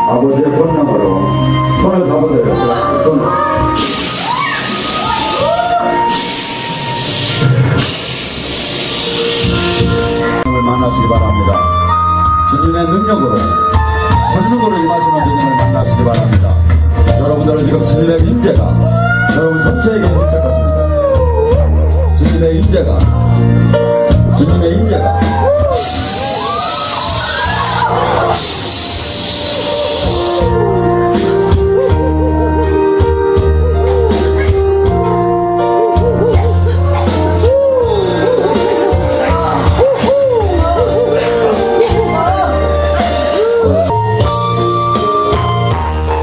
아버지의 권능으로 손을 잡으세요. 손. 주님을 만나시기 바랍니다. 주님의 능력으로 권능으로 임하시는 주님을 만나시기 바랍니다. 여러분들은 지금 주님의 임재가 여러분 전체에게 미칠 것입니다. 주님의 임재가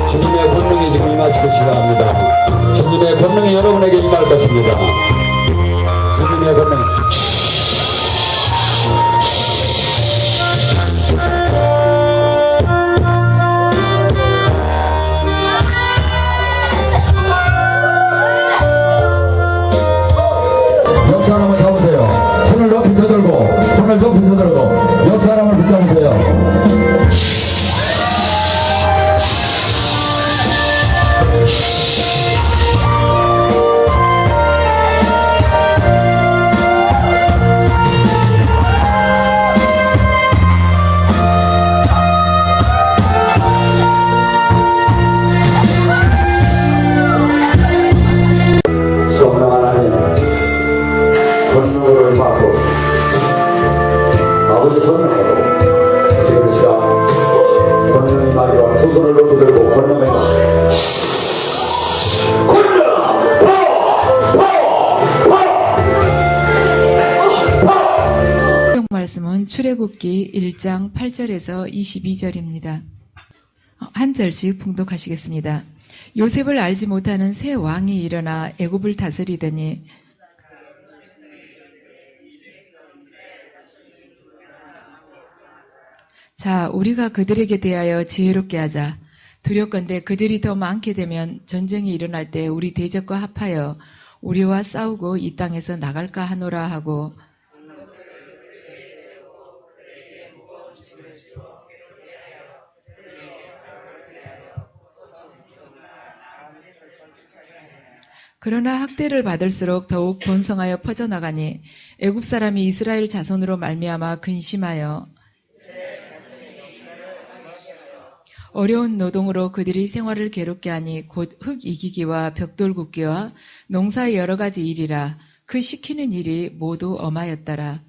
주님의 권능이 지금 임하시기 시작합니다. 주님의 권능이 여러분에게 임할 것입니다. 주님의 권능. 옆 사람을 잡으세요. 손을 높이 들고 옆 사람을 붙잡으세요. 성령 하나님 권능으로 임하소. 아버지 권능으로 지금 시간 권능이 임하리라. 두 손을 높이 들고 권능을 말씀은 출애굽기 1장 8절에서 22절입니다. 한 절씩 봉독하시겠습니다. 요셉을 알지 못하는 새 왕이 일어나 애굽을 다스리더니 자, 우리가 그들에게 대하여 지혜롭게 하자. 두렵건대 그들이 더 많게 되면 전쟁이 일어날 때 우리 대적과 합하여 우리와 싸우고 이 땅에서 나갈까 하노라 하고 그러나 학대를 받을수록 더욱 번성하여 퍼져나가니 애굽 사람이 이스라엘 자손으로 말미암아 근심하여 어려운 노동으로 그들이 생활을 괴롭게 하니 곧 흙 이기기와 벽돌 굽기와 농사의 여러 가지 일이라. 그 시키는 일이 모두 엄하였더라.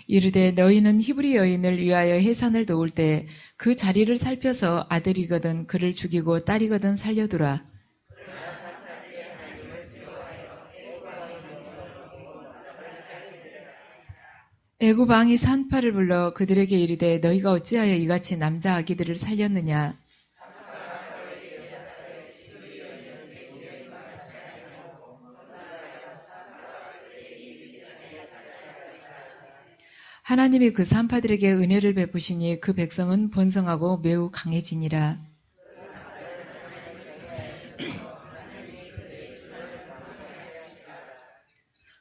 이르되 너희는 히브리 여인을 위하여 해산을 도울 때 그 자리를 살펴서 아들이거든 그를 죽이고 딸이거든 살려두라. 애굽 왕이 산파를 불러 그들에게 이르되 너희가 어찌하여 이같이 남자 아기들을 살렸느냐. 하나님이 그 산파들에게 은혜를 베푸시니 그 백성은 번성하고 매우 강해지니라.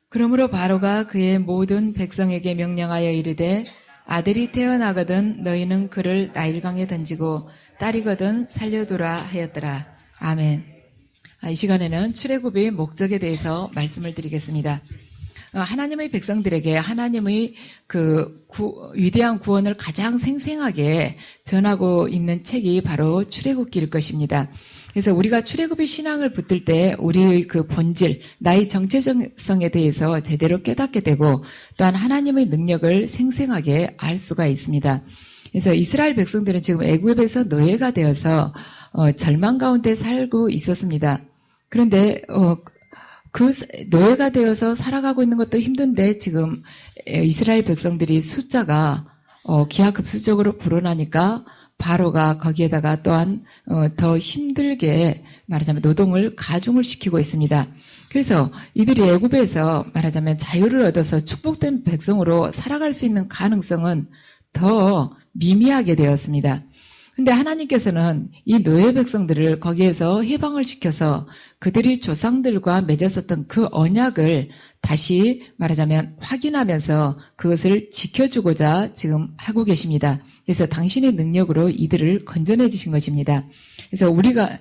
그러므로 바로가 그의 모든 백성에게 명령하여 이르되 아들이 태어나거든 너희는 그를 나일강에 던지고 딸이거든 살려두라 하였더라. 아멘. 이 시간에는 출애굽의 목적에 대해서 말씀을 드리겠습니다. 하나님의 백성들에게 하나님의 위대한 구원을 가장 생생하게 전하고 있는 책이 바로 출애굽기일 것입니다. 그래서 우리가 출애굽의 신앙을 붙들 때 우리의 그 본질, 나의 정체성에 대해서 제대로 깨닫게 되고 또한 하나님의 능력을 생생하게 알 수가 있습니다. 그래서 이스라엘 백성들은 지금 애굽에서 노예가 되어서 절망 가운데 살고 있었습니다. 그런데 그 노예가 되어서 살아가고 있는 것도 힘든데 지금 이스라엘 백성들이 숫자가 기하급수적으로 불어나니까 바로가 거기에다가 또한 더 힘들게 말하자면 노동을 가중을 시키고 있습니다. 그래서 이들이 애굽에서 말하자면 자유를 얻어서 축복된 백성으로 살아갈 수 있는 가능성은 더 미미하게 되었습니다. 근데 하나님께서는 이 노예 백성들을 거기에서 해방을 시켜서 그들이 조상들과 맺었었던 그 언약을 다시 말하자면 확인하면서 그것을 지켜주고자 지금 하고 계십니다. 그래서 당신의 능력으로 이들을 건져내 주신 것입니다. 그래서 우리가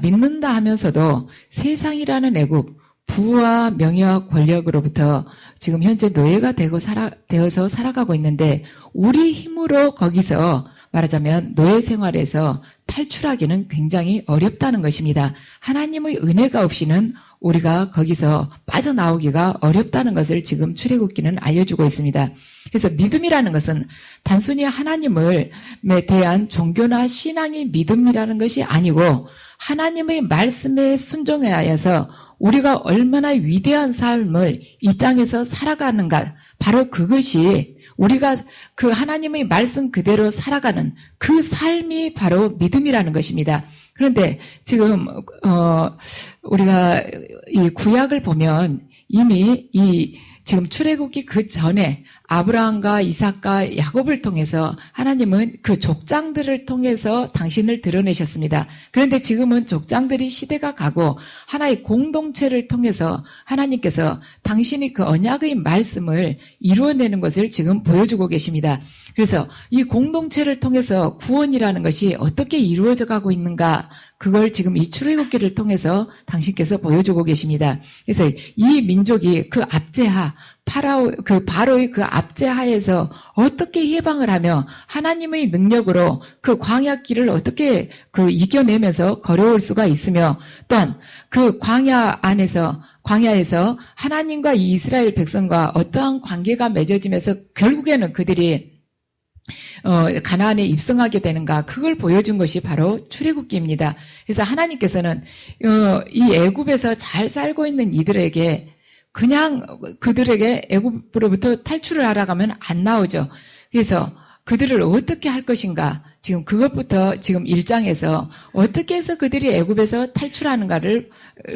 믿는다 하면서도 세상이라는 애국, 부와 명예와 권력으로부터 지금 현재 노예가 되어서 살아가고 있는데 우리 힘으로 거기서 말하자면 노예 생활에서 탈출하기는 굉장히 어렵다는 것입니다. 하나님의 은혜가 없이는 우리가 거기서 빠져나오기가 어렵다는 것을 지금 출애굽기는 알려주고 있습니다. 그래서 믿음이라는 것은 단순히 하나님을 대한 종교나 신앙의 믿음이라는 것이 아니고 하나님의 말씀에 순종하여서 우리가 얼마나 위대한 삶을 이 땅에서 살아가는가, 바로 그것이 우리가 그 하나님의 말씀 그대로 살아가는 그 삶이 바로 믿음이라는 것입니다. 그런데 지금 우리가 이 구약을 보면 이미 이 지금 출애굽기 그 전에 아브라함과 이삭과 야곱을 통해서 하나님은 그 족장들을 통해서 당신을 드러내셨습니다. 그런데 지금은 족장들이 시대가 가고 하나의 공동체를 통해서 하나님께서 당신이 그 언약의 말씀을 이루어내는 것을 지금 보여주고 계십니다. 그래서 이 공동체를 통해서 구원이라는 것이 어떻게 이루어져 가고 있는가, 그걸 지금 이 출애굽기를 통해서 당신께서 보여주고 계십니다. 그래서 이 민족이 그 압제하, 바로의 그 압제하에서 어떻게 해방을 하며 하나님의 능력으로 그 광야길을 어떻게 이겨내면서 걸어올 수가 있으며, 또한 그 광야에서 하나님과 이 이스라엘 백성과 어떠한 관계가 맺어지면서 결국에는 그들이 가나안에 입성하게 되는가, 그걸 보여준 것이 바로 출애굽기입니다. 그래서 하나님께서는 이 애굽에서 잘 살고 있는 이들에게 그냥 그들에게 애굽으로부터 탈출을 하라고 하면 안 나오죠. 그래서 그들을 어떻게 할 것인가, 지금 그것부터 지금 1장에서 어떻게 해서 그들이 애굽에서 탈출하는가를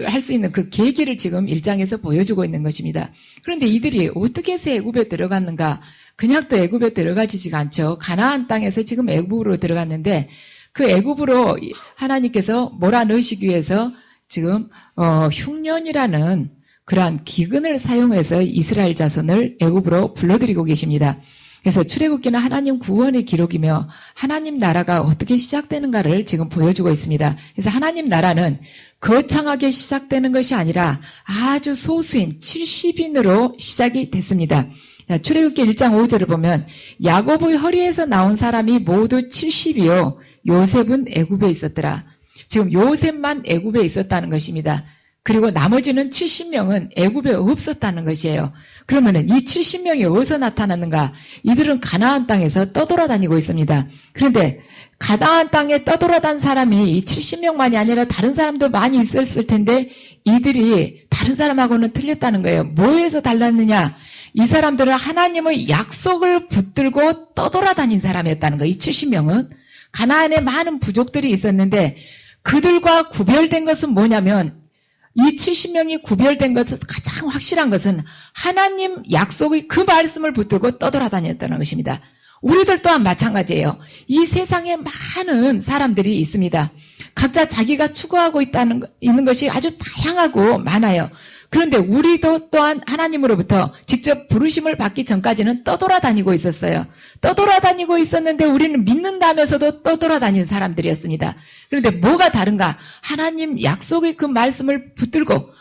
할 수 있는 그 계기를 지금 1장에서 보여주고 있는 것입니다. 그런데 이들이 어떻게 해서 애굽에 들어갔는가, 그냥 또 애굽에 들어가지지가 않죠. 가나안 땅에서 지금 애굽으로 들어갔는데 그 애굽으로 하나님께서 몰아넣으시기 위해서 지금 흉년이라는 그러한 기근을 사용해서 이스라엘 자손을 애굽으로 불러들이고 계십니다. 그래서 출애굽기는 하나님 구원의 기록이며 하나님 나라가 어떻게 시작되는가를 지금 보여주고 있습니다. 그래서 하나님 나라는 거창하게 시작되는 것이 아니라 아주 소수인 70인으로 시작이 됐습니다. 출애굽기 1장 5절을 보면 야곱의 허리에서 나온 사람이 모두 70이요 요셉은 애굽에 있었더라. 지금 요셉만 애굽에 있었다는 것입니다. 그리고 나머지는 70명은 애굽에 없었다는 것이에요. 그러면은 이 70명이 어디서 나타났는가? 이들은 가나안 땅에서 떠돌아다니고 있습니다. 그런데 가나안 땅에 떠돌아다닌 사람이 이 70명만이 아니라 다른 사람도 많이 있었을 텐데 이들이 다른 사람하고는 틀렸다는 거예요. 뭐에서 달랐느냐? 이 사람들은 하나님의 약속을 붙들고 떠돌아다닌 사람이었다는 거예요. 이 70명은 가나안에 많은 부족들이 있었는데 그들과 구별된 것은 뭐냐면, 이 70명이 구별된 것은 가장 확실한 것은 하나님 약속의 그 말씀을 붙들고 떠돌아다녔다는 것입니다. 우리들 또한 마찬가지예요. 이 세상에 많은 사람들이 있습니다. 각자 자기가 추구하고 있는 것이 아주 다양하고 많아요. 그런데 우리도 또한 하나님으로부터 직접 부르심을 받기 전까지는 떠돌아다니고 있었어요. 떠돌아다니고 있었는데 우리는 믿는다면서도 떠돌아다니는 사람들이었습니다. 그런데 뭐가 다른가? 하나님 약속의 그 말씀을 붙들고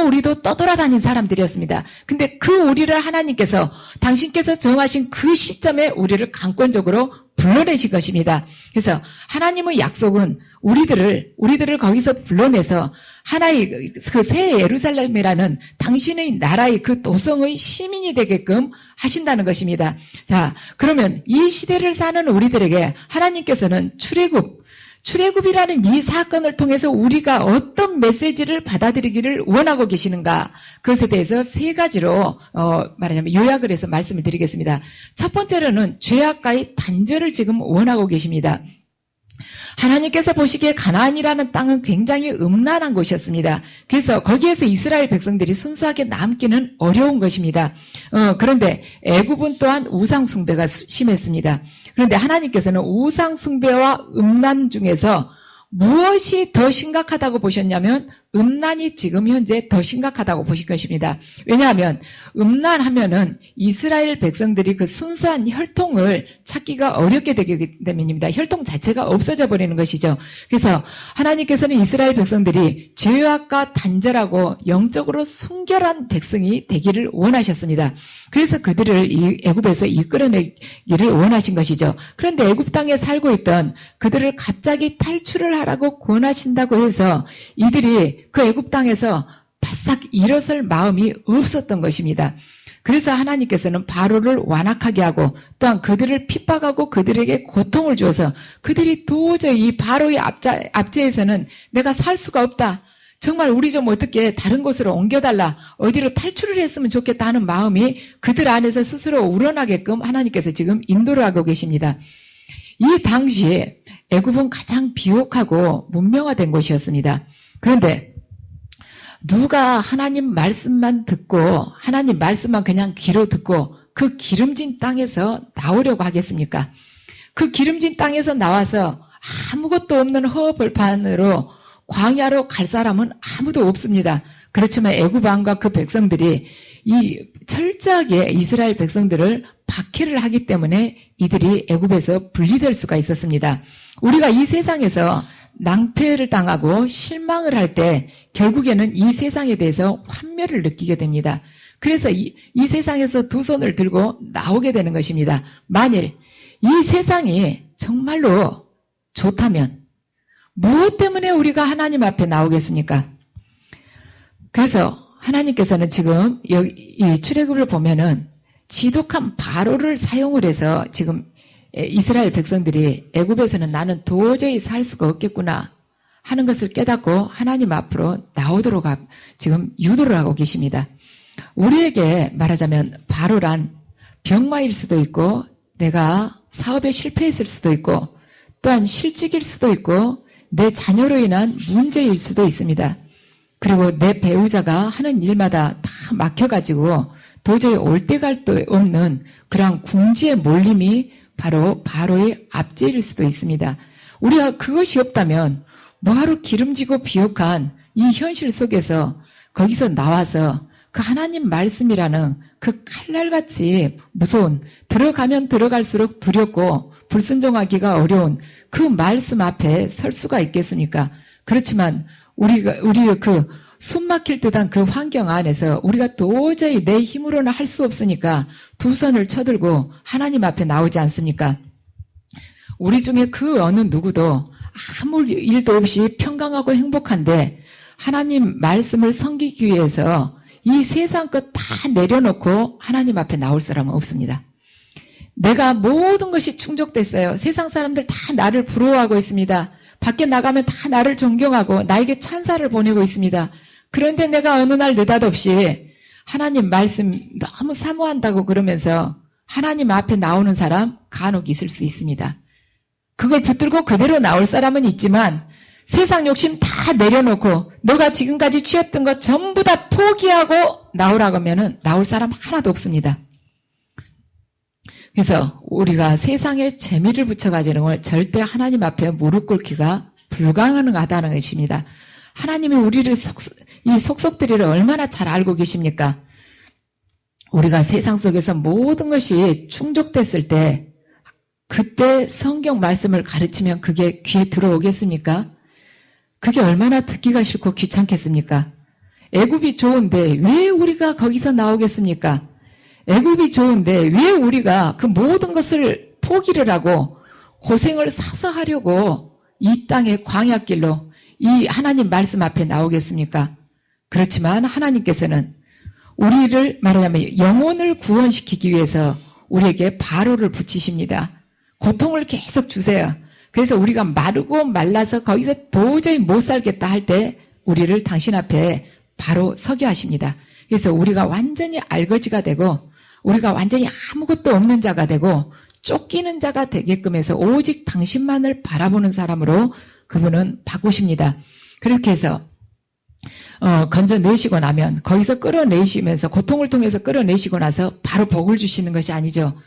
우리도 떠돌아다닌 사람들이었습니다. 근데 그 우리를 하나님께서 당신께서 정하신 그 시점에 우리를 강권적으로 불러내신 것입니다. 그래서 하나님의 약속은 우리들을 거기서 불러내서 하나의 그 새 예루살렘이라는 당신의 나라의 그 도성의 시민이 되게끔 하신다는 것입니다. 자, 그러면 이 시대를 사는 우리들에게 하나님께서는 출애굽이라는 이 사건을 통해서 우리가 어떤 메시지를 받아들이기를 원하고 계시는가, 그것에 대해서 세 가지로 말하자면 요약을 해서 말씀을 드리겠습니다. 첫 번째로는 죄악과의 단절을 지금 원하고 계십니다. 하나님께서 보시기에 가나안이라는 땅은 굉장히 음란한 곳이었습니다. 그래서 거기에서 이스라엘 백성들이 순수하게 남기는 어려운 것입니다. 그런데 애굽은 또한 우상 숭배가 심했습니다. 그런데 하나님께서는 우상 숭배와 음란 중에서 무엇이 더 심각하다고 보셨냐면 음란이 지금 현재 더 심각하다고 보실 것입니다. 왜냐하면 음란하면은 이스라엘 백성들이 그 순수한 혈통을 찾기가 어렵게 되기 때문입니다. 혈통 자체가 없어져 버리는 것이죠. 그래서 하나님께서는 이스라엘 백성들이 죄악과 단절하고 영적으로 순결한 백성이 되기를 원하셨습니다. 그래서 그들을 애굽에서 이끌어내기를 원하신 것이죠. 그런데 애굽 땅에 살고 있던 그들을 갑자기 탈출을 하라고 권하신다고 해서 이들이 그 애굽 땅에서 바싹 일어설 마음이 없었던 것입니다. 그래서 하나님께서는 바로를 완악하게 하고 또한 그들을 핍박하고 그들에게 고통을 주어서 그들이 도저히 이 바로의 압제에서는 내가 살 수가 없다. 정말 우리 좀 어떻게 다른 곳으로 옮겨달라. 어디로 탈출을 했으면 좋겠다 하는 마음이 그들 안에서 스스로 우러나게끔 하나님께서 지금 인도를 하고 계십니다. 이 당시에 애굽은 가장 비옥하고 문명화된 곳이었습니다. 그런데 누가 하나님 말씀만 듣고 하나님 말씀만 그냥 귀로 듣고 그 기름진 땅에서 나오려고 하겠습니까? 그 기름진 땅에서 나와서 아무것도 없는 허벌판으로 광야로 갈 사람은 아무도 없습니다. 그렇지만 애굽 왕과 그 백성들이 이 철저하게 이스라엘 백성들을 박해를 하기 때문에 이들이 애굽에서 분리될 수가 있었습니다. 우리가 이 세상에서 낭패를 당하고 실망을 할 때 결국에는 이 세상에 대해서 환멸을 느끼게 됩니다. 그래서 이 세상에서 두 손을 들고 나오게 되는 것입니다. 만일 이 세상이 정말로 좋다면 무엇 때문에 우리가 하나님 앞에 나오겠습니까? 그래서 하나님께서는 지금 이 출애굽을 보면은 지독한 바로를 사용을 해서 지금 이스라엘 백성들이 애굽에서는 나는 도저히 살 수가 없겠구나 하는 것을 깨닫고 하나님 앞으로 나오도록 지금 유도를 하고 계십니다. 우리에게 말하자면 바로란 병마일 수도 있고 내가 사업에 실패했을 수도 있고 또한 실직일 수도 있고 내 자녀로 인한 문제일 수도 있습니다. 그리고 내 배우자가 하는 일마다 다 막혀가지고 도저히 올 데 갈 데 없는 그러한 궁지의 몰림이 바로 바로의 압제일 수도 있습니다. 우리가 그것이 없다면 뭐하러 기름지고 비옥한 이 현실 속에서 거기서 나와서 그 하나님 말씀이라는 그 칼날같이 무서운 들어가면 들어갈수록 두렵고 불순종하기가 어려운 그 말씀 앞에 설 수가 있겠습니까? 그렇지만 우리의 그 숨막힐 듯한 그 환경 안에서 우리가 도저히 내 힘으로는 할 수 없으니까 두 손을 쳐들고 하나님 앞에 나오지 않습니까? 우리 중에 그 어느 누구도 아무 일도 없이 평강하고 행복한데 하나님 말씀을 섬기기 위해서 이 세상 것 다 내려놓고 하나님 앞에 나올 사람은 없습니다. 내가 모든 것이 충족됐어요. 세상 사람들 다 나를 부러워하고 있습니다. 밖에 나가면 다 나를 존경하고 나에게 찬사를 보내고 있습니다. 그런데 내가 어느 날 느닷없이 하나님 말씀 너무 사모한다고 그러면서 하나님 앞에 나오는 사람 간혹 있을 수 있습니다. 그걸 붙들고 그대로 나올 사람은 있지만 세상 욕심 다 내려놓고 너가 지금까지 취했던 것 전부 다 포기하고 나오라고 하면은 나올 사람 하나도 없습니다. 그래서 우리가 세상에 재미를 붙여가지고 절대 하나님 앞에 무릎 꿇기가 불가능하다는 것입니다. 하나님이 우리를 이 속속들이를 얼마나 잘 알고 계십니까? 우리가 세상 속에서 모든 것이 충족됐을 때 그때 성경 말씀을 가르치면 그게 귀에 들어오겠습니까? 그게 얼마나 듣기가 싫고 귀찮겠습니까? 애굽이 좋은데 왜 우리가 거기서 나오겠습니까? 애굽이 좋은데 왜 우리가 그 모든 것을 포기를 하고 고생을 사서 하려고 이 땅의 광야길로 이 하나님 말씀 앞에 나오겠습니까? 그렇지만 하나님께서는 우리를 말하자면 영혼을 구원시키기 위해서 우리에게 바로를 붙이십니다. 고통을 계속 주세요. 그래서 우리가 마르고 말라서 거기서 도저히 못 살겠다 할 때 우리를 당신 앞에 바로 서게 하십니다. 그래서 우리가 완전히 알거지가 되고 우리가 완전히 아무것도 없는 자가 되고 쫓기는 자가 되게끔 해서 오직 당신만을 바라보는 사람으로 그분은 바꾸십니다. 그렇게 해서 건져내시고 나면 거기서 끌어내시면서 고통을 통해서 끌어내시고 나서 바로 복을 주시는 것이 아니죠.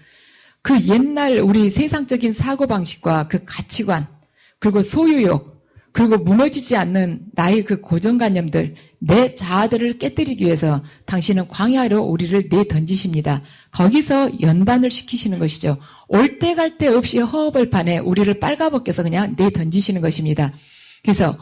그 옛날 우리 세상적인 사고방식과 그 가치관 그리고 소유욕 그리고 무너지지 않는 나의 그 고정관념들 내 자아들을 깨뜨리기 위해서 당신은 광야로 우리를 내던지십니다. 거기서 연단을 시키시는 것이죠. 올 때 갈 데 없이 허허벌판에 우리를 빨가벗겨서 그냥 내던지시는 것입니다. 그래서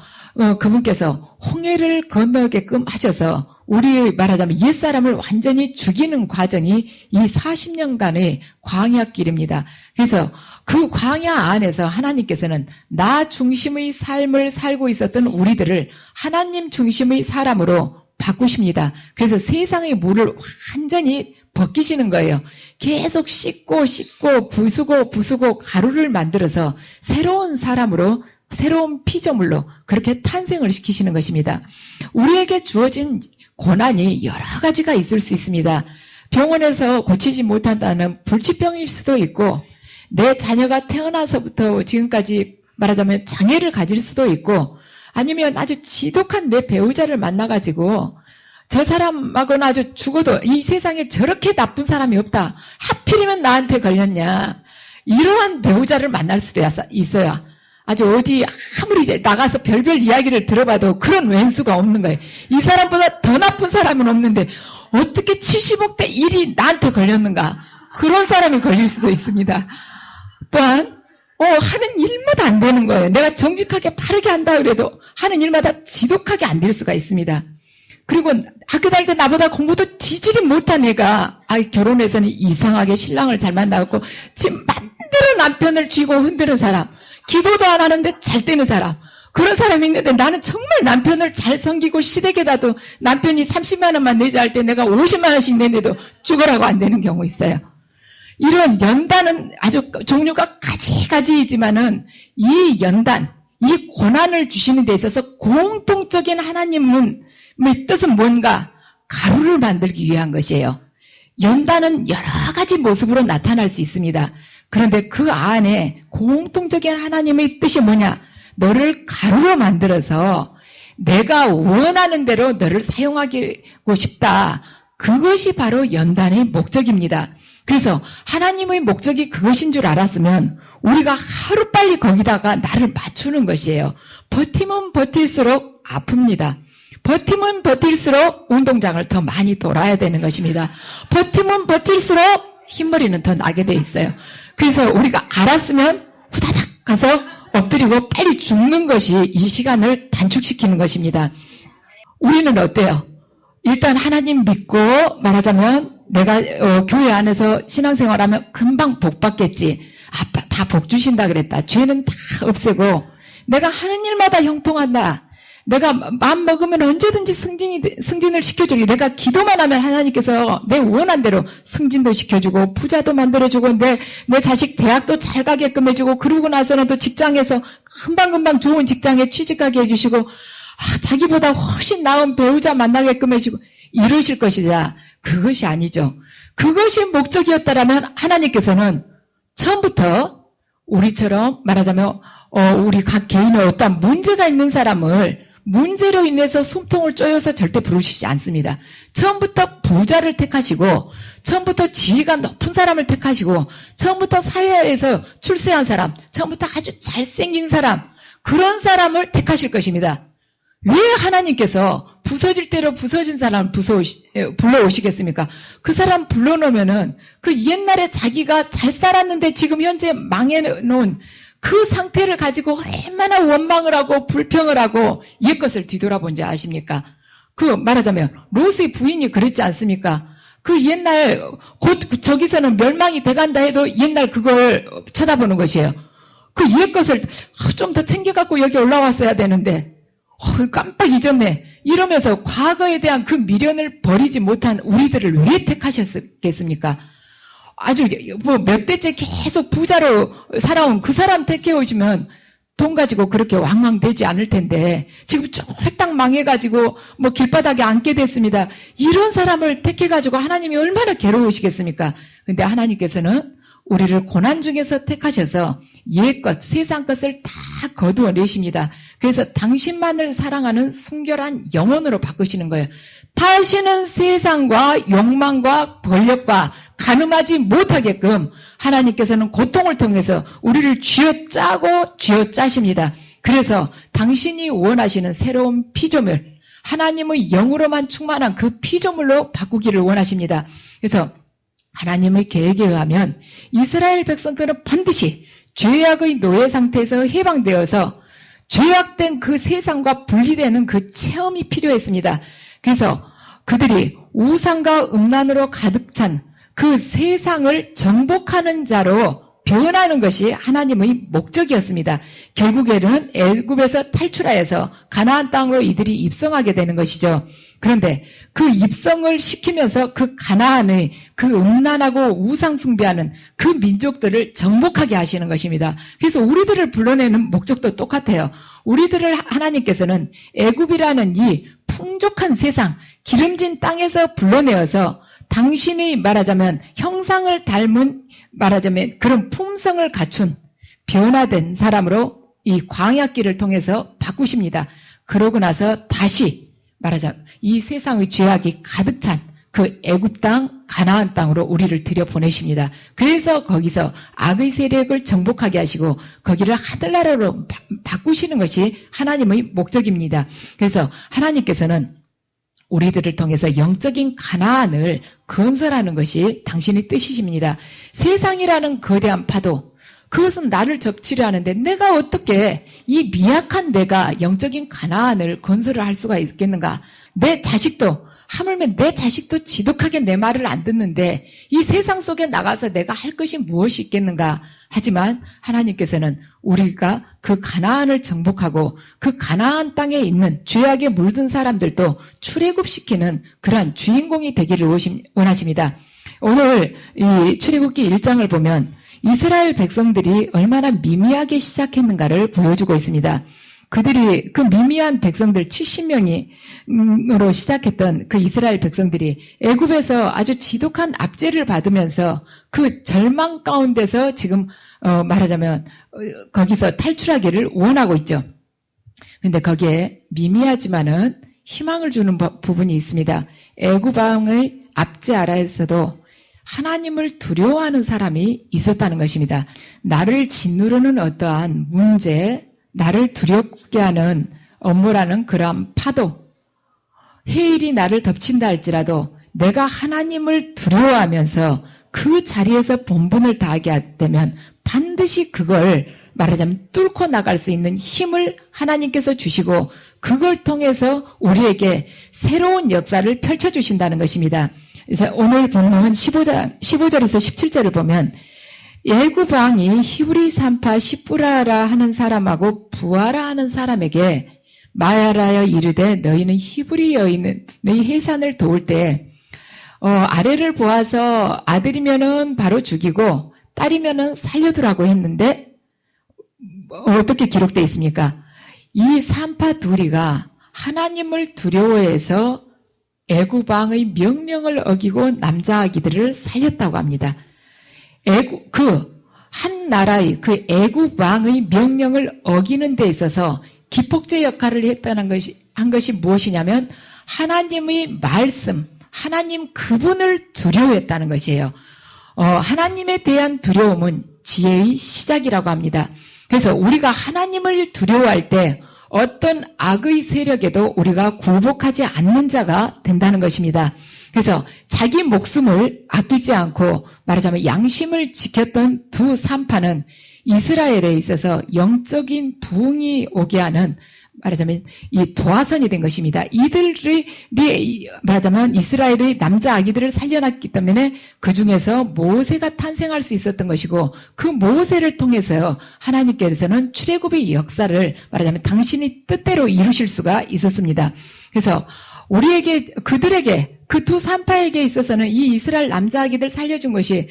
그분께서 홍해를 건너게끔 하셔서 우리 말하자면 옛사람을 완전히 죽이는 과정이 이 40년간의 광야길입니다. 그래서 그 광야 안에서 하나님께서는 나 중심의 삶을 살고 있었던 우리들을 하나님 중심의 사람으로 바꾸십니다. 그래서 세상의 물을 완전히 벗기시는 거예요. 계속 씻고 부수고 가루를 만들어서 새로운 사람으로 새로운 피조물로 그렇게 탄생을 시키시는 것입니다. 우리에게 주어진 고난이 여러 가지가 있을 수 있습니다. 병원에서 고치지 못한다는 불치병일 수도 있고 내 자녀가 태어나서부터 지금까지 말하자면 장애를 가질 수도 있고 아니면 아주 지독한 내 배우자를 만나가지고 저 사람하고는 아주 죽어도 이 세상에 저렇게 나쁜 사람이 없다. 하필이면 나한테 걸렸냐. 이러한 배우자를 만날 수도 있어요. 아주 어디 아무리 나가서 별별 이야기를 들어봐도 그런 왼수가 없는 거예요. 이 사람보다 더 나쁜 사람은 없는데 어떻게 70억 대 1이 나한테 걸렸는가. 그런 사람이 걸릴 수도 있습니다. 또한 하는 일마다 안 되는 거예요. 내가 정직하게 바르게 한다 그래도 하는 일마다 지독하게 안 될 수가 있습니다. 그리고 학교 다닐 때 나보다 공부도 지질이 못한 애가 결혼해서는 이상하게 신랑을 잘 만나고 지금 만대로 남편을 쥐고 흔드는 사람, 기도도 안 하는데 잘 되는 사람, 그런 사람이 있는데 나는 정말 남편을 잘 섬기고 시댁에다도 남편이 30만 원만 내자 할 때 내가 50만 원씩 내는데도 죽으라고 안 되는 경우 있어요. 이런 연단은 아주 종류가 가지가지이지만은 이 연단, 이 고난을 주시는 데 있어서 공통적인 하나님의 뜻은 뭔가? 가루를 만들기 위한 것이에요. 연단은 여러 가지 모습으로 나타날 수 있습니다. 그런데 그 안에 공통적인 하나님의 뜻이 뭐냐? 너를 가루로 만들어서 내가 원하는 대로 너를 사용하고 싶다. 그것이 바로 연단의 목적입니다. 그래서 하나님의 목적이 그것인 줄 알았으면 우리가 하루빨리 거기다가 나를 맞추는 것이에요. 버티면 버틸수록 아픕니다. 버티면 버틸수록 운동장을 더 많이 돌아야 되는 것입니다. 버티면 버틸수록 흰머리는 더 나게 돼 있어요. 그래서 우리가 알았으면 후다닥 가서 엎드리고 빨리 죽는 것이 이 시간을 단축시키는 것입니다. 우리는 어때요? 일단 하나님 믿고 말하자면 내가 교회 안에서 신앙생활하면 금방 복 받겠지. 아빠 다 복 주신다 그랬다. 죄는 다 없애고 내가 하는 일마다 형통한다. 내가 마음 먹으면 언제든지 승진을 시켜주고 내가 기도만 하면 하나님께서 내 원한 대로 승진도 시켜주고 부자도 만들어주고 내 자식 대학도 잘 가게끔 해주고 그러고 나서는 또 직장에서 금방금방 좋은 직장에 취직하게 해주시고 자기보다 훨씬 나은 배우자 만나게끔 해주고 이러실 것이자 그것이 아니죠. 그것이 목적이었다라면 하나님께서는 처음부터 우리처럼 말하자면 우리 각 개인의 어떤 문제가 있는 사람을 문제로 인해서 숨통을 쪼여서 절대 부르시지 않습니다. 처음부터 부자를 택하시고 처음부터 지위가 높은 사람을 택하시고 처음부터 사회에서 출세한 사람, 처음부터 아주 잘생긴 사람, 그런 사람을 택하실 것입니다. 왜 하나님께서 부서질 대로 부서진 사람을 불러오시겠습니까? 그 사람 불러놓으면은 그 옛날에 자기가 잘 살았는데 지금 현재 망해놓은 그 상태를 가지고 얼마나 원망을 하고 불평을 하고 옛것을 뒤돌아본지 아십니까? 그 말하자면 롯의 부인이 그랬지 않습니까? 그 옛날 곧 저기서는 멸망이 돼간다 해도 옛날 그걸 쳐다보는 것이에요. 그 옛것을 좀 더 챙겨갖고 여기 올라왔어야 되는데 깜빡 잊었네. 이러면서 과거에 대한 그 미련을 버리지 못한 우리들을 왜 택하셨겠습니까? 아주 몇 대째 계속 부자로 살아온 그 사람 택해오시면 돈 가지고 그렇게 왕왕되지 않을 텐데 지금 쫄딱 망해가지고 길바닥에 앉게 됐습니다. 이런 사람을 택해가지고 하나님이 얼마나 괴로우시겠습니까? 근데 하나님께서는 우리를 고난 중에서 택하셔서 옛것, 세상 것을 다 거두어 내십니다. 그래서 당신만을 사랑하는 순결한 영혼으로 바꾸시는 거예요. 다시는 세상과 욕망과 권력과 가늠하지 못하게끔 하나님께서는 고통을 통해서 우리를 쥐어짜고 쥐어짜십니다. 그래서 당신이 원하시는 새로운 피조물, 하나님의 영으로만 충만한 그 피조물로 바꾸기를 원하십니다. 그래서 하나님의 계획에 의하면 이스라엘 백성들은 반드시 죄악의 노예 상태에서 해방되어서 죄악된 그 세상과 분리되는 그 체험이 필요했습니다. 그래서 그들이 우상과 음란으로 가득 찬 그 세상을 정복하는 자로 변하는 것이 하나님의 목적이었습니다. 결국에는 애굽에서 탈출하여서 가나안 땅으로 이들이 입성하게 되는 것이죠. 그런데 그 입성을 시키면서 그 가나안의 그 음란하고 우상 숭배하는 그 민족들을 정복하게 하시는 것입니다. 그래서 우리들을 불러내는 목적도 똑같아요. 우리들을 하나님께서는 애굽이라는 이 풍족한 세상, 기름진 땅에서 불러내어서 당신이 말하자면 형상을 닮은 말하자면 그런 품성을 갖춘 변화된 사람으로 이 광야길을 통해서 바꾸십니다. 그러고 나서 다시 말하자면 이 세상의 죄악이 가득 찬 그 애굽 땅, 가나안 땅으로 우리를 들여보내십니다. 그래서 거기서 악의 세력을 정복하게 하시고 거기를 하늘나라로 바꾸시는 것이 하나님의 목적입니다. 그래서 하나님께서는 우리들을 통해서 영적인 가나안을 건설하는 것이 당신의 뜻이십니다. 세상이라는 거대한 파도, 그것은 나를 접치려 하는데 내가 어떻게 이 미약한 내가 영적인 가나안을 건설을 할 수가 있겠는가? 내 자식도, 하물며 내 자식도 지독하게 내 말을 안 듣는데 이 세상 속에 나가서 내가 할 것이 무엇이 있겠는가? 하지만 하나님께서는 우리가 그 가나안을 정복하고 그 가나안 땅에 있는 죄악에 물든 사람들도 출애굽시키는 그러한 주인공이 되기를 원하십니다. 오늘 이 출애굽기 1장을 보면 이스라엘 백성들이 얼마나 미미하게 시작했는가를 보여주고 있습니다. 그들이 그 미미한 백성들 70명으로 시작했던 그 이스라엘 백성들이 애굽에서 아주 지독한 압제를 받으면서 그 절망 가운데서 지금 말하자면 거기서 탈출하기를 원하고 있죠. 근데 거기에 미미하지만은 희망을 주는 부분이 있습니다. 애굽 왕의 압제 아래에서도 하나님을 두려워하는 사람이 있었다는 것입니다. 나를 짓누르는 어떠한 문제, 나를 두렵게 하는 업무라는 그러한 파도, 해일이 나를 덮친다 할지라도 내가 하나님을 두려워하면서 그 자리에서 본분을 다하게 되면 반드시 그걸 말하자면 뚫고 나갈 수 있는 힘을 하나님께서 주시고 그걸 통해서 우리에게 새로운 역사를 펼쳐주신다는 것입니다. 그래서 오늘 본문 15절에서 17절을 보면 애굽 왕이 히브리 산파 시브라라 하는 사람하고 부하라 하는 사람에게 말하여 이르되 너희는 히브리 여인의 해산을 도울 때 아래를 보아서 아들이면은 바로 죽이고 딸이면은 살려두라고 했는데 어떻게 기록되어 있습니까? 이 산파 둘이가 하나님을 두려워해서 애굽 왕의 명령을 어기고 남자 아기들을 살렸다고 합니다. 한 나라의 그 애굽 왕의 명령을 어기는 데 있어서 기폭제 역할을 한 것이 무엇이냐면 하나님의 말씀, 하나님 그분을 두려워했다는 것이에요. 하나님에 대한 두려움은 지혜의 시작이라고 합니다. 그래서 우리가 하나님을 두려워할 때 어떤 악의 세력에도 우리가 굴복하지 않는 자가 된다는 것입니다. 그래서 자기 목숨을 아끼지 않고 말하자면 양심을 지켰던 두 산파는 이스라엘에 있어서 영적인 부흥이 오게 하는 말하자면 이 도화선이 된 것입니다. 이들이 말하자면 이스라엘의 남자 아기들을 살려놨기 때문에 그 중에서 모세가 탄생할 수 있었던 것이고 그 모세를 통해서 하나님께서는 출애굽의 역사를 말하자면 당신이 뜻대로 이루실 수가 있었습니다. 그래서 그들에게 그 두 산파에게 있어서는 이 이스라엘 남자 아기들 살려준 것이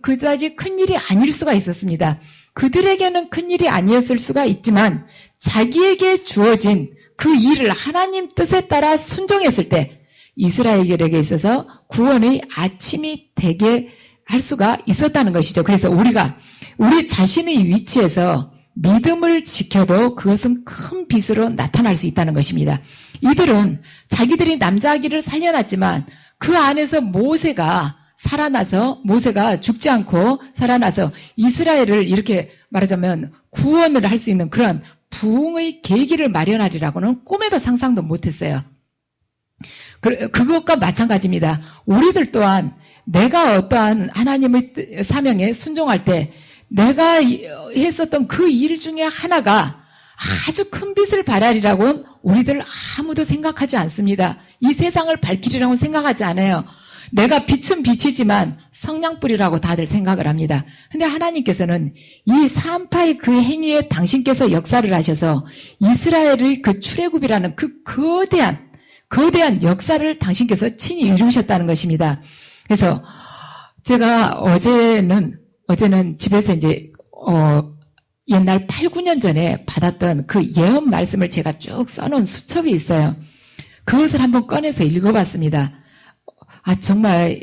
그다지 큰 일이 아닐 수가 있었습니다. 그들에게는 큰 일이 아니었을 수가 있지만 자기에게 주어진 그 일을 하나님 뜻에 따라 순종했을 때 이스라엘에게 있어서 구원의 아침이 되게 할 수가 있었다는 것이죠. 그래서 우리가 우리 자신의 위치에서 믿음을 지켜도 그것은 큰 빛으로 나타날 수 있다는 것입니다. 이들은 자기들이 남자 아기를 살려놨지만 그 안에서 모세가 죽지 않고 살아나서 이스라엘을 이렇게 말하자면 구원을 할 수 있는 그런 부흥의 계기를 마련하리라고는 꿈에도 상상도 못했어요. 그것과 마찬가지입니다. 우리들 또한 내가 어떠한 하나님의 사명에 순종할 때 내가 했었던 그 일 중에 하나가 아주 큰 빛을 발하리라고는 우리들 아무도 생각하지 않습니다. 이 세상을 밝히리라고는 생각하지 않아요. 내가 빛은 빛이지만 성냥불이라고 다들 생각을 합니다. 근데 하나님께서는 이 사암파의 그 행위에 당신께서 역사를 하셔서 이스라엘의 그 출애굽이라는 그 거대한 역사를 당신께서 친히 이루셨다는 것입니다. 그래서 제가 어제는 집에서 이제 옛날 8, 9년 전에 받았던 그 예언 말씀을 제가 쭉 써놓은 수첩이 있어요. 그것을 한번 꺼내서 읽어봤습니다. 정말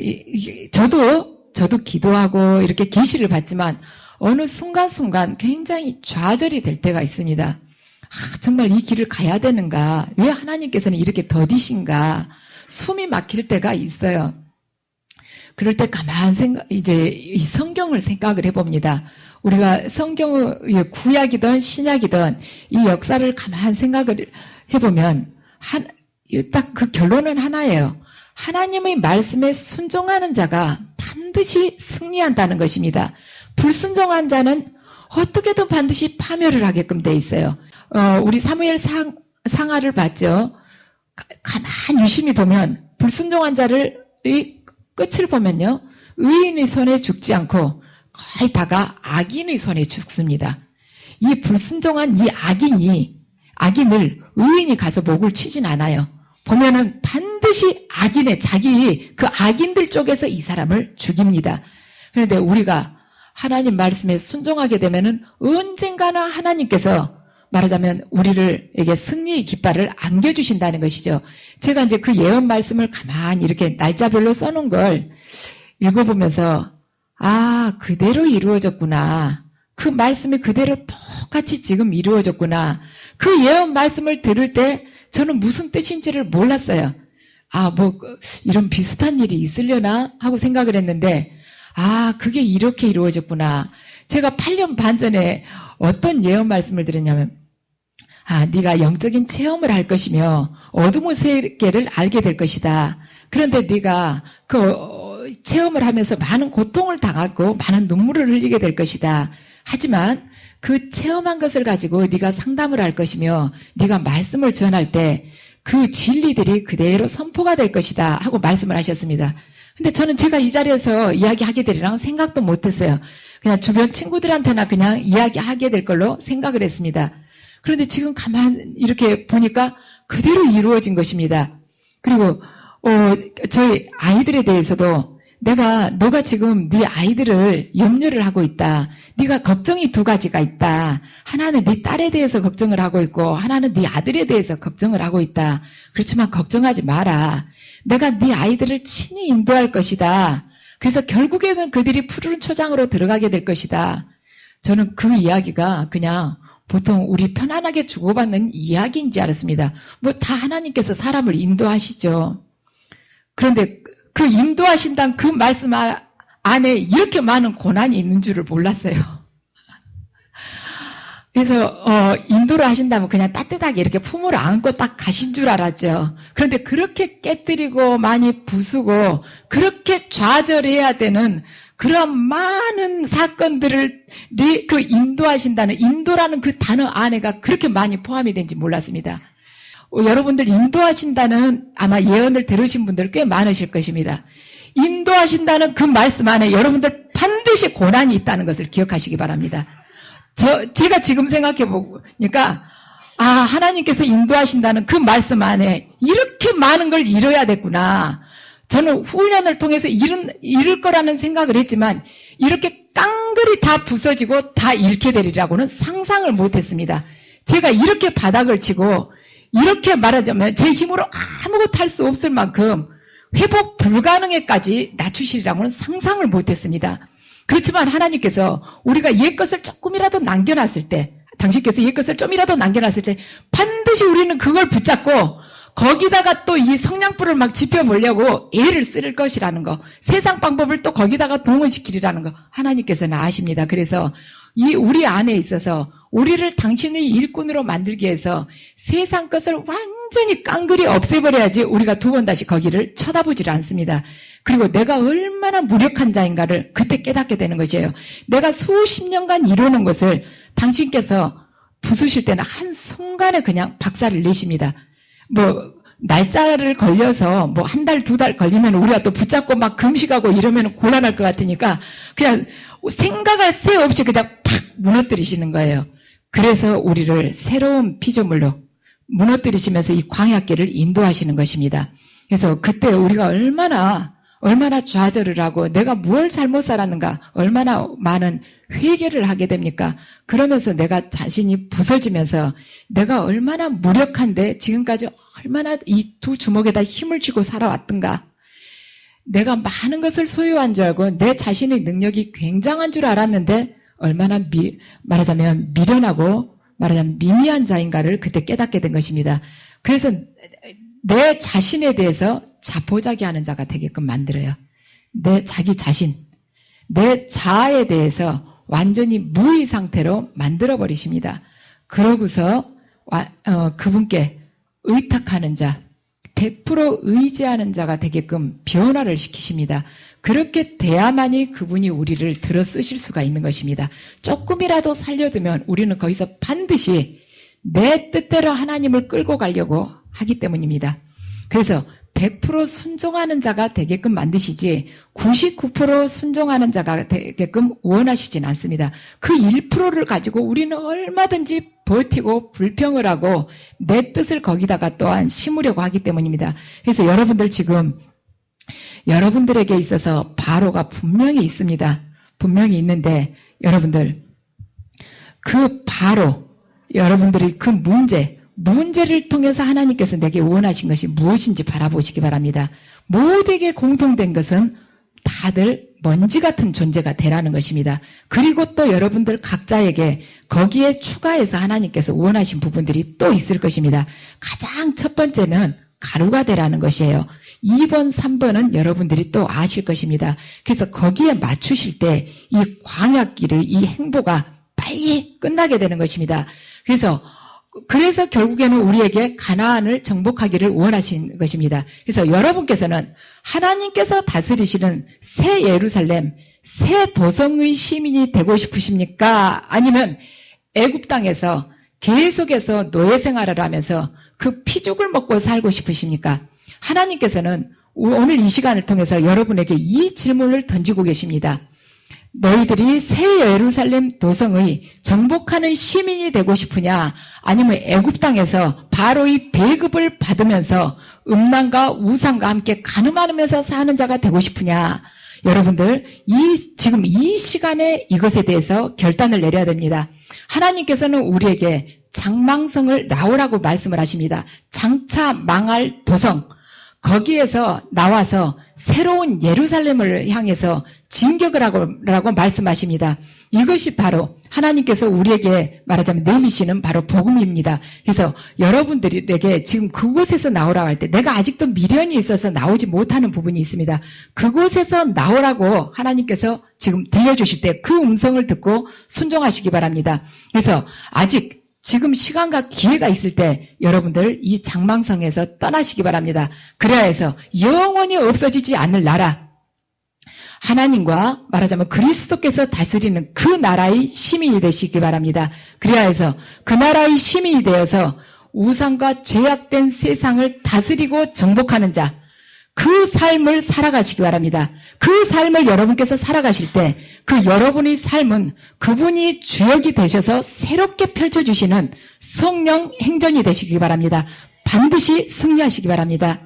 저도 기도하고 이렇게 계시를 받지만 어느 순간순간 굉장히 좌절이 될 때가 있습니다. 정말 이 길을 가야 되는가? 왜 하나님께서는 이렇게 더디신가? 숨이 막힐 때가 있어요. 그럴 때 가만 이제 이 성경을 생각을 해봅니다. 우리가 성경의 구약이든 신약이든 이 역사를 가만 생각을 해보면 딱 그 결론은 하나예요. 하나님의 말씀에 순종하는 자가 반드시 승리한다는 것입니다. 불순종한 자는 어떻게든 반드시 파멸을 하게끔 돼 있어요. 우리 사무엘 상하를 봤죠. 가만 유심히 보면 불순종한 자를 끝을 보면요. 의인의 손에 죽지 않고 거의 다가 악인의 손에 죽습니다. 이 불순종한 이 악인을 의인이 가서 목을 치진 않아요. 보면은 반드시 자기 그 악인들 쪽에서 이 사람을 죽입니다. 그런데 우리가 하나님 말씀에 순종하게 되면은 언젠가는 하나님께서 말하자면 우리에게 승리의 깃발을 안겨주신다는 것이죠. 제가 이제 그 예언 말씀을 가만히 이렇게 날짜별로 써놓은 걸 읽어보면서 그대로 이루어졌구나. 그 말씀이 그대로 똑같이 지금 이루어졌구나. 그 예언 말씀을 들을 때 저는 무슨 뜻인지를 몰랐어요. 이런 비슷한 일이 있으려나 하고 생각을 했는데 그게 이렇게 이루어졌구나. 제가 8년 반 전에 어떤 예언 말씀을 드렸냐면 네가 영적인 체험을 할 것이며 어둠의 세계를 알게 될 것이다. 그런데 네가 그 체험을 하면서 많은 고통을 당하고 많은 눈물을 흘리게 될 것이다. 하지만 그 체험한 것을 가지고 네가 상담을 할 것이며 네가 말씀을 전할 때 그 진리들이 그대로 선포가 될 것이다 하고 말씀을 하셨습니다. 근데 저는 제가 이 자리에서 이야기하게 되리라고 생각도 못했어요. 그냥 주변 친구들한테나 그냥 이야기하게 될 걸로 생각을 했습니다. 그런데 지금 가만 이렇게 보니까 그대로 이루어진 것입니다. 그리고 저희 아이들에 대해서도 너가 지금 네 아이들을 염려를 하고 있다. 네가 걱정이 두 가지가 있다. 하나는 네 딸에 대해서 걱정을 하고 있고 하나는 네 아들에 대해서 걱정을 하고 있다. 그렇지만 걱정하지 마라. 내가 네 아이들을 친히 인도할 것이다. 그래서 결국에는 그들이 푸른 초장으로 들어가게 될 것이다. 저는 그 이야기가 그냥 보통 우리 편안하게 주고받는 이야기인지 알았습니다. 다 하나님께서 사람을 인도하시죠. 그런데 그 인도하신다는 그 말씀 안에 이렇게 많은 고난이 있는 줄을 몰랐어요. 그래서 인도를 하신다면 그냥 따뜻하게 이렇게 품으로 안고 딱 가신 줄 알았죠. 그런데 그렇게 깨뜨리고 많이 부수고 그렇게 좌절해야 되는 그런 많은 사건들을 그 인도라는 그 단어 안에가 그렇게 많이 포함이 된지 몰랐습니다. 여러분들 인도하신다는 아마 예언을 들으신 분들 꽤 많으실 것입니다. 인도하신다는 그 말씀 안에 여러분들 반드시 고난이 있다는 것을 기억하시기 바랍니다. 제가 지금 생각해 보니까 하나님께서 인도하신다는 그 말씀 안에 이렇게 많은 걸 이뤄야 됐구나. 저는 훈련을 통해서 이룰 거라는 생각을 했지만 이렇게 깡그리 다 부서지고 다 잃게 되리라고는 상상을 못했습니다. 제가 이렇게 바닥을 치고 이렇게 말하자면 제 힘으로 아무것도 할 수 없을 만큼 회복 불가능에까지 낮추시리라고는 상상을 못했습니다. 그렇지만 하나님께서 우리가 옛것을 조금이라도 남겨놨을 때, 당신께서 옛것을 좀이라도 남겨놨을 때 반드시 우리는 그걸 붙잡고 거기다가 또 이 성냥불을 막 지펴보려고 애를 쓸 것이라는 거, 세상 방법을 또 거기다가 동원시키리라는 거 하나님께서는 아십니다. 그래서 이 우리 안에 있어서 우리를 당신의 일꾼으로 만들기 위해서 세상 것을 완전히 깡그리 없애버려야지 우리가 두 번 다시 거기를 쳐다보질 않습니다. 그리고 내가 얼마나 무력한 자인가를 그때 깨닫게 되는 것이에요. 내가 수십 년간 이루는 것을 당신께서 부수실 때는 한순간에 그냥 박살을 내십니다. 뭐 날짜를 걸려서 뭐 한 달, 두 달 걸리면 우리가 또 붙잡고 막 금식하고 이러면 곤란할 것 같으니까 그냥 생각할 새 없이 그냥 팍 무너뜨리시는 거예요. 그래서 우리를 새로운 피조물로 무너뜨리시면서 이 광야길을 인도하시는 것입니다. 그래서 그때 우리가 얼마나 좌절을 하고 내가 뭘 잘못 살았는가, 얼마나 많은 회개를 하게 됩니까? 그러면서 내가 자신이 부서지면서 내가 얼마나 무력한데 지금까지 얼마나 이 두 주먹에다 힘을 쥐고 살아왔던가, 내가 많은 것을 소유한 줄 알고 내 자신의 능력이 굉장한 줄 알았는데 얼마나 말하자면 미련하고 말하자면 미미한 자인가를 그때 깨닫게 된 것입니다. 그래서 내 자신에 대해서 자포자기하는 자가 되게끔 만들어요. 내 자기 자신, 내 자아에 대해서 완전히 무의 상태로 만들어버리십니다. 그러고서 그분께 의탁하는 자, 100% 의지하는 자가 되게끔 변화를 시키십니다. 그렇게 돼야만이 그분이 우리를 들어 쓰실 수가 있는 것입니다. 조금이라도 살려두면 우리는 거기서 반드시 내 뜻대로 하나님을 끌고 가려고 하기 때문입니다. 그래서 100% 순종하는 자가 되게끔 만드시지 99% 순종하는 자가 되게끔 원하시진 않습니다. 그 1%를 가지고 우리는 얼마든지 버티고 불평을 하고 내 뜻을 거기다가 또한 심으려고 하기 때문입니다. 그래서 여러분들 지금 여러분들에게 있어서 바로가 분명히 있습니다. 분명히 있는데 여러분들 그 바로 여러분들이 그 문제를 통해서 하나님께서 내게 원하신 것이 무엇인지 바라보시기 바랍니다. 모두에게 공통된 것은 다들 먼지 같은 존재가 되라는 것입니다. 그리고 또 여러분들 각자에게 거기에 추가해서 하나님께서 원하신 부분들이 또 있을 것입니다. 가장 첫 번째는 가루가 되라는 것이에요. 2번, 3번은 여러분들이 또 아실 것입니다. 그래서 거기에 맞추실 때 이 광야길의 이 행보가 빨리 끝나게 되는 것입니다. 그래서 결국에는 우리에게 가나안을 정복하기를 원하신 것입니다. 그래서 여러분께서는 하나님께서 다스리시는 새 예루살렘, 새 도성의 시민이 되고 싶으십니까? 아니면 애굽 땅에서 계속해서 노예 생활을 하면서 그 피죽을 먹고 살고 싶으십니까? 하나님께서는 오늘 이 시간을 통해서 여러분에게 이 질문을 던지고 계십니다. 너희들이 새 예루살렘 도성의 정복하는 시민이 되고 싶으냐, 아니면 애굽 땅에서 바로의 배급을 받으면서 음란과 우상과 함께 가늠하면서 사는 자가 되고 싶으냐? 여러분들 지금 이 시간에 이것에 대해서 결단을 내려야 됩니다. 하나님께서는 우리에게 장망성을 나오라고 말씀을 하십니다. 장차 망할 도성, 거기에서 나와서 새로운 예루살렘을 향해서 진격을 하라고 말씀하십니다. 이것이 바로 하나님께서 우리에게 말하자면 내미시는 바로 복음입니다. 그래서 여러분들에게 지금 그곳에서 나오라고 할 때 내가 아직도 미련이 있어서 나오지 못하는 부분이 있습니다. 그곳에서 나오라고 하나님께서 지금 들려주실 때 그 음성을 듣고 순종하시기 바랍니다. 그래서 아직 지금 시간과 기회가 있을 때 여러분들 이 장망성에서 떠나시기 바랍니다. 그래야 해서 영원히 없어지지 않을 나라, 하나님과 말하자면 그리스도께서 다스리는 그 나라의 시민이 되시기 바랍니다. 그래야 해서 그 나라의 시민이 되어서 우상과 죄악된 세상을 다스리고 정복하는 자, 그 삶을 살아가시기 바랍니다. 그 삶을 여러분께서 살아가실 때 그 여러분의 삶은 그분이 주역이 되셔서 새롭게 펼쳐주시는 성령 행전이 되시기 바랍니다. 반드시 승리하시기 바랍니다.